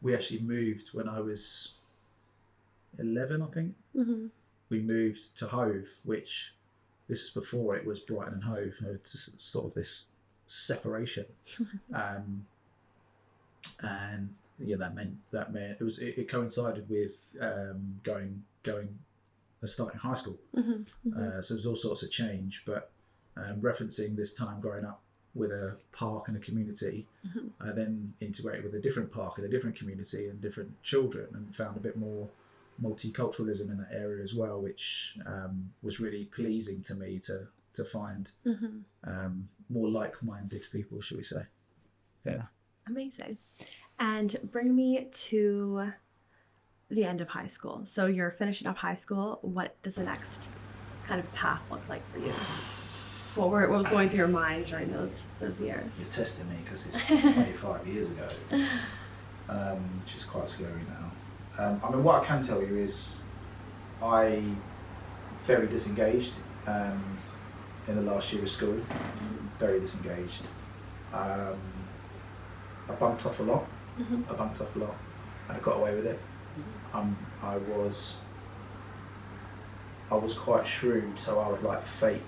we actually moved when I was 11, I think. Mm-hmm. We moved to Hove, which this is before it was Brighton and Hove. It's sort of this separation, and yeah, that meant it coincided with starting high school. Mm-hmm. Mm-hmm. So there was all sorts of change, but referencing this time growing up with a park and a community, Mm-hmm. then integrated with a different park and a different community and different children, and found a bit more multiculturalism in that area as well, which was really pleasing to me to find more like-minded people, shall we say. Yeah. Amazing. And bring me to the end of high school. So you're finishing up high school. What does the next kind of path look like for you? What was going through your mind during those years? You're testing me because it's 25 years ago, which is quite scary now. I mean, what I can tell you is I very disengaged in the last year of school, very disengaged. I bumped off a lot, and I got away with it. I was quite shrewd, so I would like fake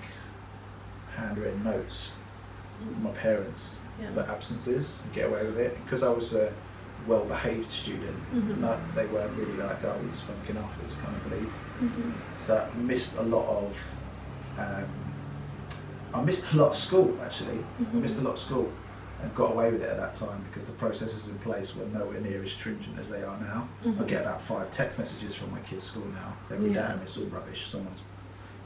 handwritten notes from my parents for absences and get away with it, because I was a well-behaved student. They weren't really like, oh, he's bunking off, it was kind of believe. So I missed a lot of school actually. I missed a lot of school and got away with it at that time because the processes in place were nowhere near as stringent as they are now. I get about 5 text messages from my kids' school now every day, and it's all rubbish. Someone's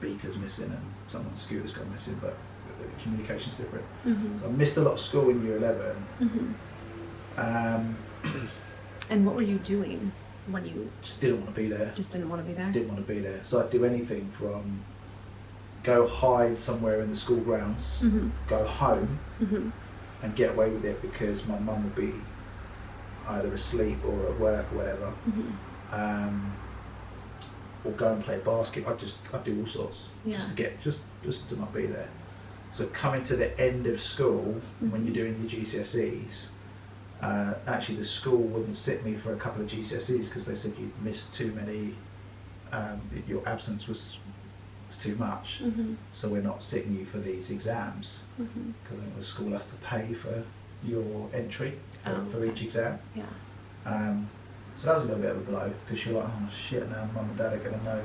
beaker's missing and someone's scooter's gone missing, but the communication's different. So I missed a lot of school in year 11. And what were you doing when you just didn't want to be there? Didn't want to be there? Didn't want to be there. So I'd do anything from go hide somewhere in the school grounds, go home, and get away with it because my mum would be either asleep or at work or whatever, or go and play basket. I'd do all sorts just to not be there. So coming to the end of school, when you're doing your GCSEs, actually the school wouldn't sit me for a couple of GCSEs because they said you'd missed too many, your absence was too much, so we're not sitting you for these exams, because the school has to pay for your entry for each exam. So that was a little bit of a blow, because you're like, oh shit, now mum and dad are going to know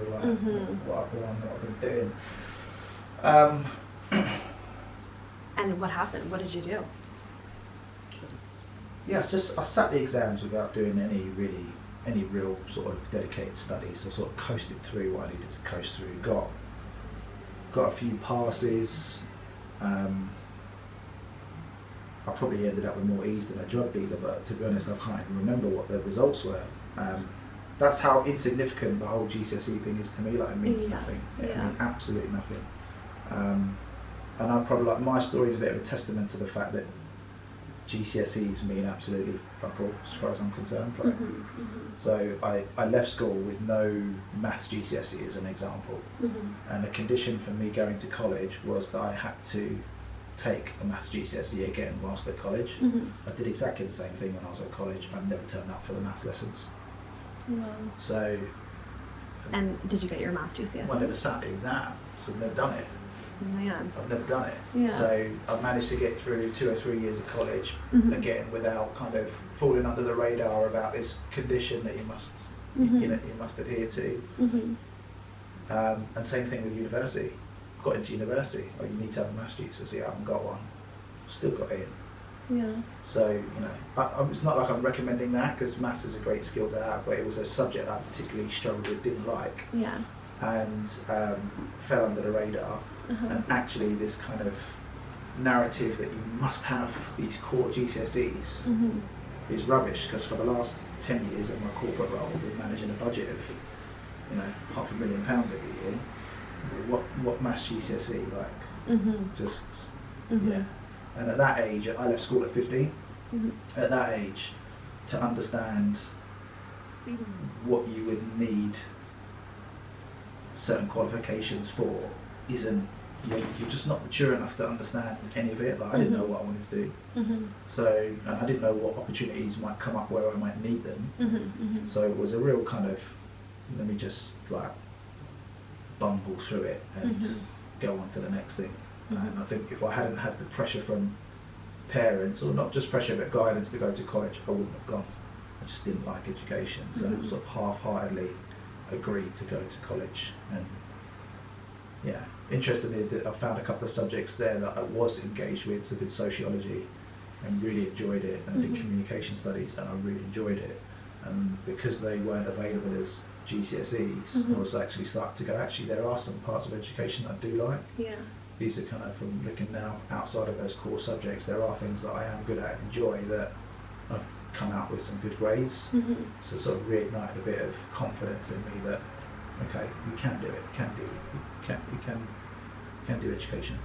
what I've been doing. And what happened? What did you do? I sat the exams without doing any real sort of dedicated studies. I sort of coasted through what I needed to coast through. Got a few passes. I probably ended up with more E's than a drug dealer, but to be honest, I can't even remember what the results were. That's how insignificant the whole GCSE thing is to me. Like, it means nothing. It means absolutely nothing. And I'm probably like, my story is a bit of a testament to the fact that GCSEs mean absolutely fuck all as far as I'm concerned. Like, so I left school with no maths GCSE as an example, and the condition for me going to college was that I had to take a maths GCSE again whilst at college. I did exactly the same thing when I was at college. I never turned up for the maths lessons. So. And did you get your maths GCSE? Well, I never sat the exam, so I've never done it. Man. I've never done it. So I've managed to get through 2 or 3 years of college again without kind of falling under the radar about this condition that you must you must adhere to. And same thing with university. Got into university. Oh, you need to have a maths GCSE. I haven't got one. Still got in. So it's not like I'm recommending that, because maths is a great skill to have, but it was a subject that I particularly struggled with, didn't like, and fell under the radar. And actually this kind of narrative that you must have these core GCSEs is rubbish, because for the last 10 years of my corporate role, we're managing a budget of £500,000 every year. What maths GCSE, and at that age, I left school at 15. At that age, to understand what you would need certain qualifications for isn't you're just not mature enough to understand any of it. Like I didn't know what I wanted to do, so and I didn't know what opportunities might come up where I might need them. So it was a real kind of, let me just like bumble through it and go on to the next thing. And I think if I hadn't had the pressure from parents, or not just pressure but guidance to go to college, I wouldn't have gone. I just didn't like education, so sort of half-heartedly agreed to go to college. And yeah, interestingly, I found a couple of subjects there that I was engaged with. So I did sociology and really enjoyed it, and I did communication studies and I really enjoyed it. And because they weren't available as GCSEs, I was actually starting to go, actually there are some parts of education I do like. Yeah. These are kind of, from looking now outside of those core subjects, there are things that I am good at and enjoy that I've come out with some good grades. So sort of reignited a bit of confidence in me that, okay, you can do it, you can do education.